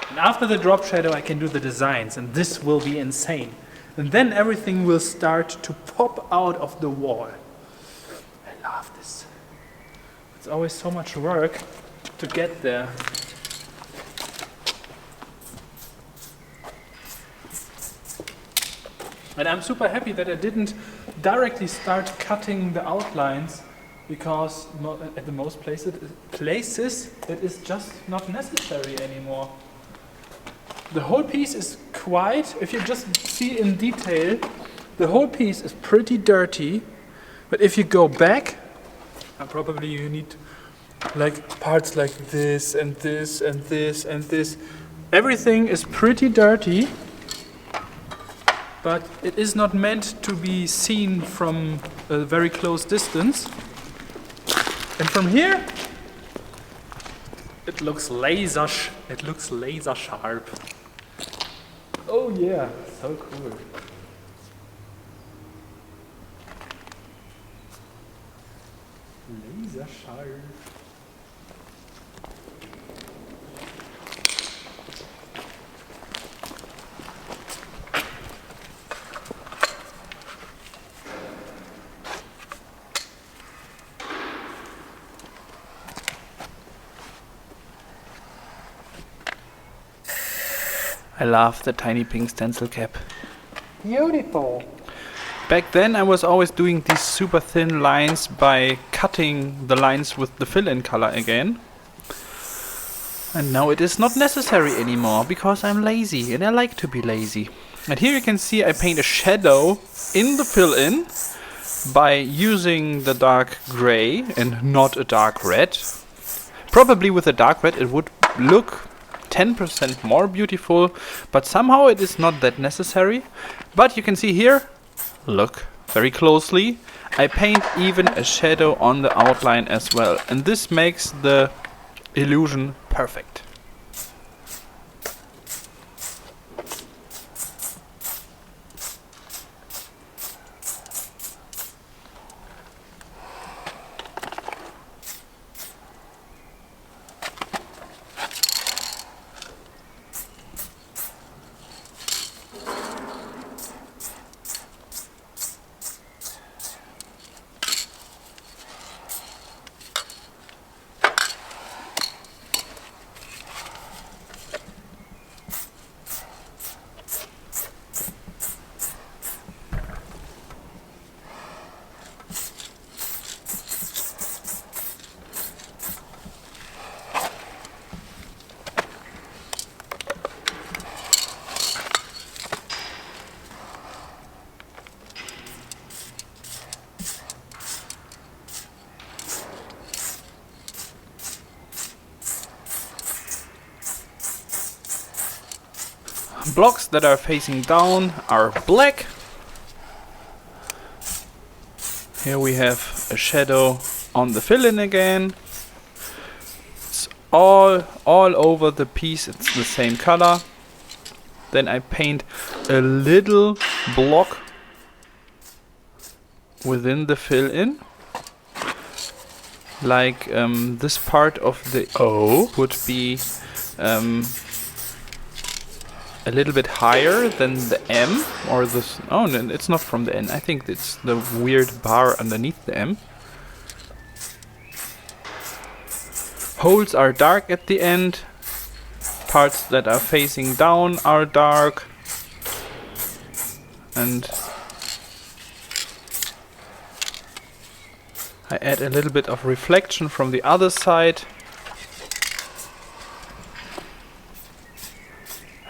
And after the drop shadow I can do the designs, and this will be insane. And then everything will start to pop out of the wall. I love this. It's always so much work to get there. And I'm super happy that I didn't directly start cutting the outlines, because at the most places it is just not necessary anymore. The whole piece is quite, if you just see in detail, the whole piece is pretty dirty, but if you go back, probably you need like parts like this and this and this and this. Everything is pretty dirty. But it is not meant to be seen from a very close distance. And from here, it looks laser sharp. Oh yeah, so cool. Laser sharp. I love the tiny pink stencil cap. Beautiful. Back then I was always doing these super thin lines by cutting the lines with the fill-in color again. And now it is not necessary anymore because I'm lazy and I like to be lazy. And here you can see I paint a shadow in the fill-in by using the dark gray and not a dark red. Probably with a dark red it would look 10% more beautiful, but somehow it is not that necessary. But you can see here, look very closely, I paint even a shadow on the outline as well, and this makes the illusion perfect. Blocks that are facing down are black. Here we have a shadow on the fill-in again. It's all over the piece, it's the same color. Then I paint a little block within the fill-in. Like this part of the O would be a little bit higher than the M, or this. Oh, no, it's not from the N. I think it's the weird bar underneath the M. Holes are dark at the end. Parts that are facing down are dark. And I add a little bit of reflection from the other side.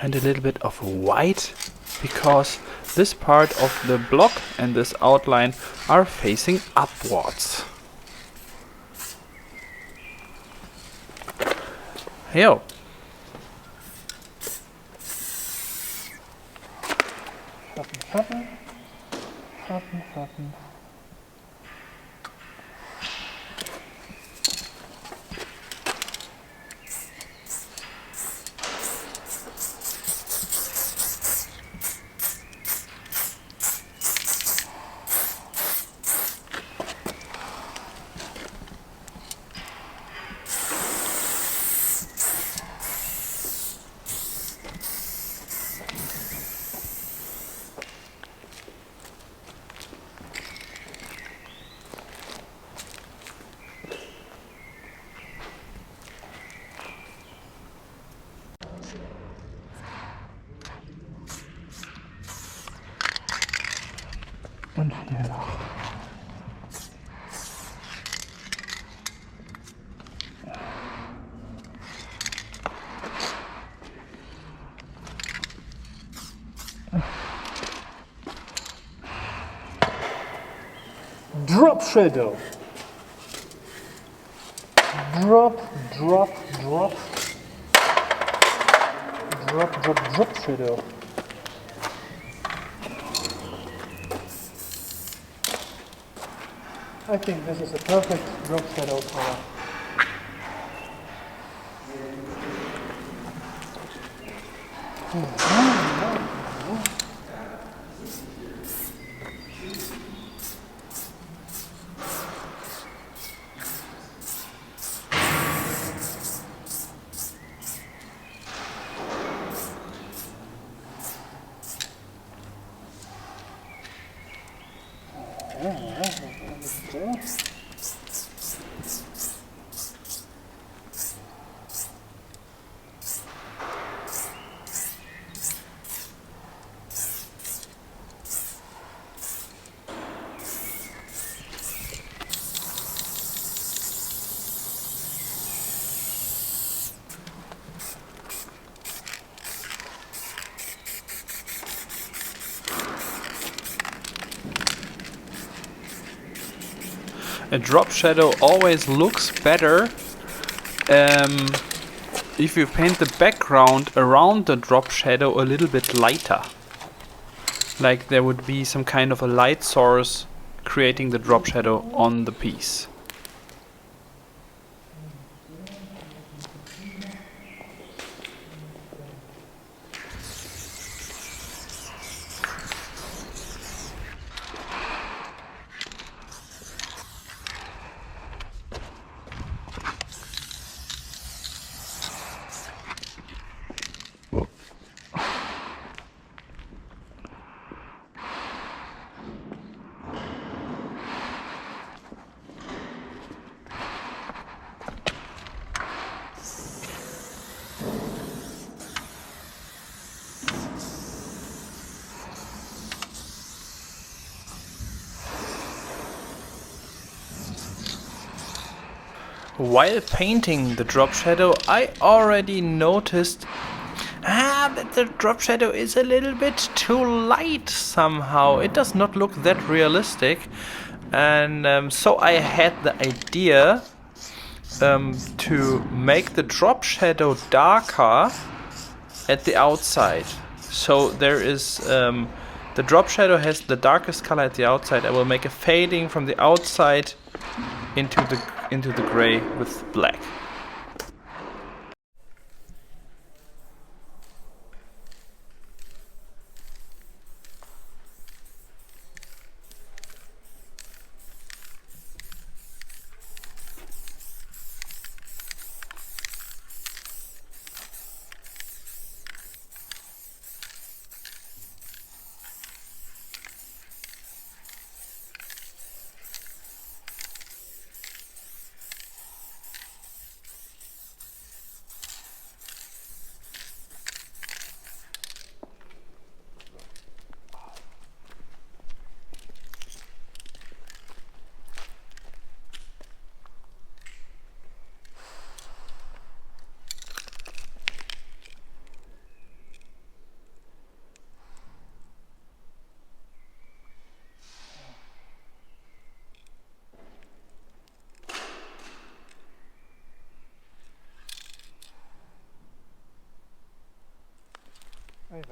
And a little bit of white, because this part of the block and this outline are facing upwards. Yo. Schatten, Schatten, Schatten. Und hier noch. Drop shadow. Drop, drop, drop. Drop, drop, drop shadow. I think this is a perfect drop shadow color. A drop shadow always looks better if you paint the background around the drop shadow a little bit lighter. Like there would be some kind of a light source creating the drop shadow on the piece. While painting the drop shadow, I already noticed that the drop shadow is a little bit too light somehow. It does not look that realistic, and so I had the idea to make the drop shadow darker at the outside. So there is the drop shadow has the darkest color at the outside. I will make a fading from the outside into the gray with black. Amazing.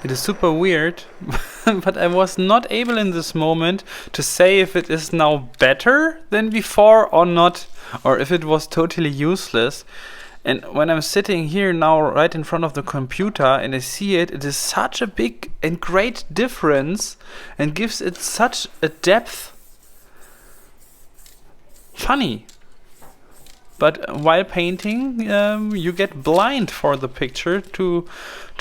It is super weird, but I was not able in this moment to say if it is now better than before or not, or if it was totally useless. And when I'm sitting here now right in front of the computer and I see it, it is such a big and great difference and gives it such a depth. Funny. But while painting, you get blind for the picture to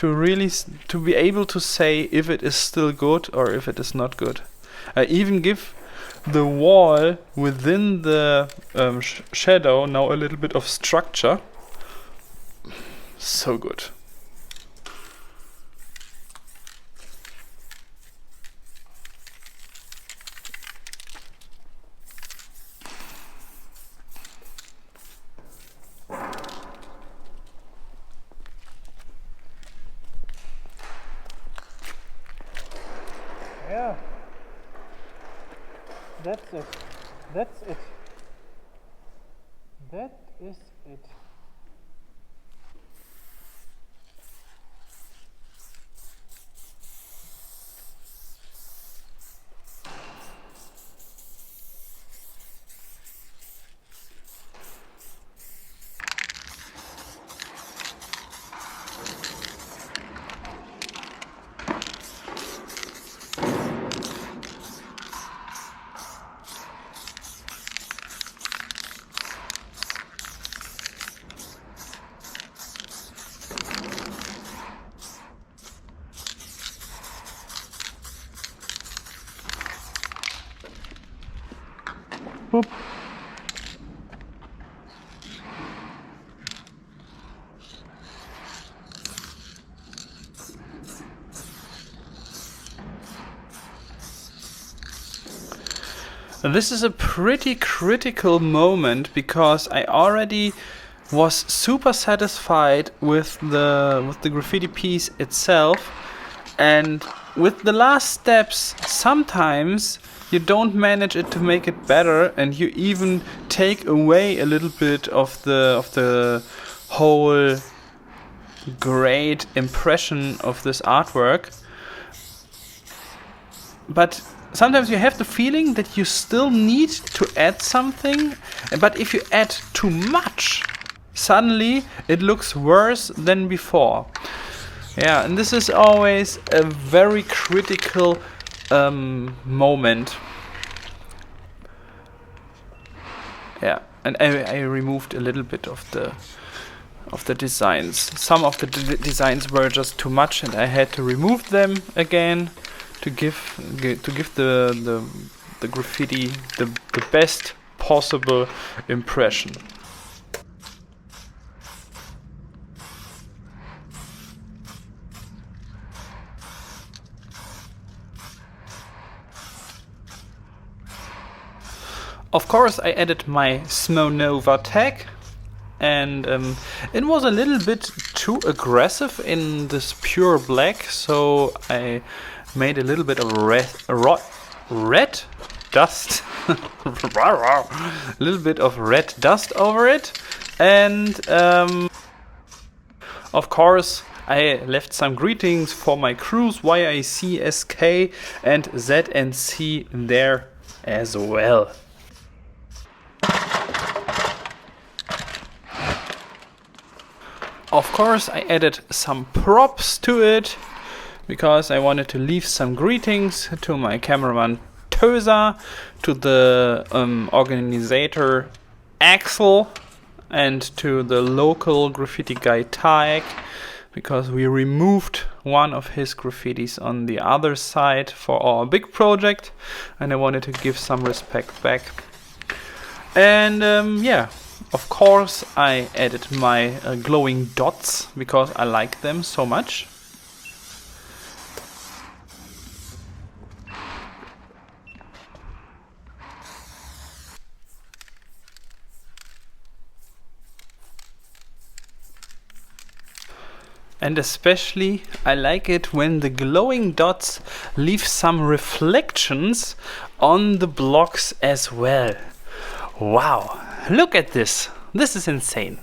really to be able to say if it is still good or if it is not good. I even give the wall within the shadow now a little bit of structure. So good. Yeah. That's it. That's it. That is it. Boop. This is a pretty critical moment because I already was super satisfied with the graffiti piece itself, and with the last steps sometimes you don't manage it to make it better, and you even take away a little bit of the whole great impression of this artwork. But sometimes you have the feeling that you still need to add something, but if you add too much, suddenly it looks worse than before. Yeah, and this is always a very critical moment. Yeah, and I removed a little bit of the designs. Some of the designs were just too much, and I had to remove them again to give the graffiti the best possible impression. Of course, I added my Smoe tag, and it was a little bit too aggressive in this pure black, so I made a little bit of red dust, a little bit of red dust over it, and of course I left some greetings for my crews YIC, SK and ZNC there as well. Of course, I added some props to it because I wanted to leave some greetings to my cameraman Tosa, to the organizer Axel, and to the local graffiti guy Tarek, because we removed one of his graffitis on the other side for our big project, and I wanted to give some respect back. And yeah. Of course, I added my glowing dots because I like them so much. And especially I like it when the glowing dots leave some reflections on the blocks as well. Wow! Look at this. This is insane.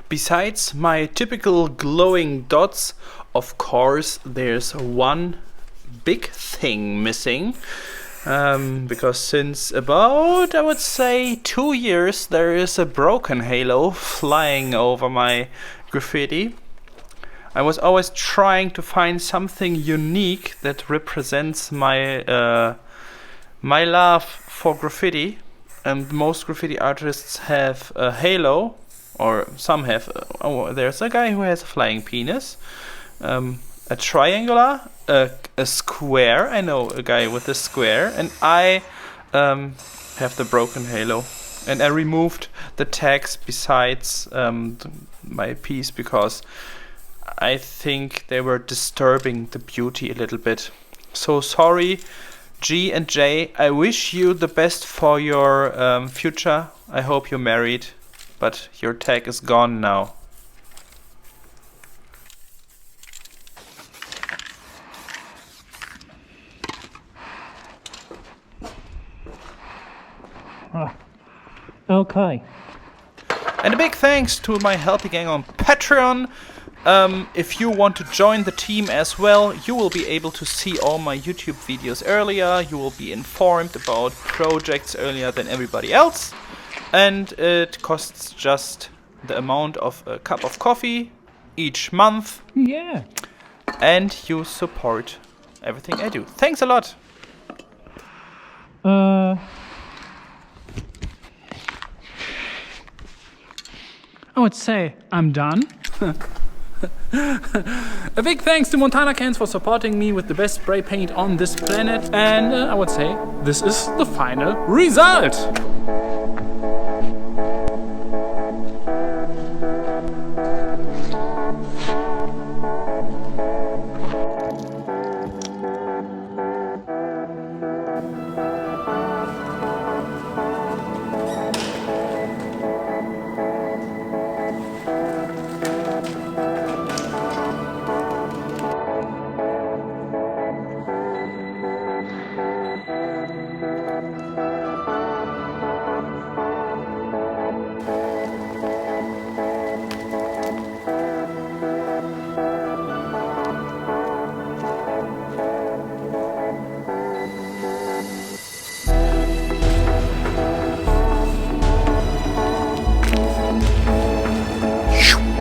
Besides my typical glowing dots, of course, there's one big thing missing. Because since about, I would say, 2 years, there is a broken halo flying over my graffiti. I was always trying to find something unique that represents my my love for graffiti. And most graffiti artists have a halo, or some have. There's a guy who has a flying penis, a triangular, a square. I know a guy with a square, and I have the broken halo. And I removed the tags besides my piece because I think they were disturbing the beauty a little bit. So sorry, G and J. I wish you the best for your future. I hope you're married, but your tag is gone now. Okay. And a big thanks to my helping gang on Patreon. If you want to join the team as well, you will be able to see all my YouTube videos earlier. You will be informed about projects earlier than everybody else. And it costs just the amount of a cup of coffee each month. Yeah. And you support everything I do. Thanks a lot. I would say I'm done. A big thanks to Montana Cans for supporting me with the best spray paint on this planet. And I would say this is the final result.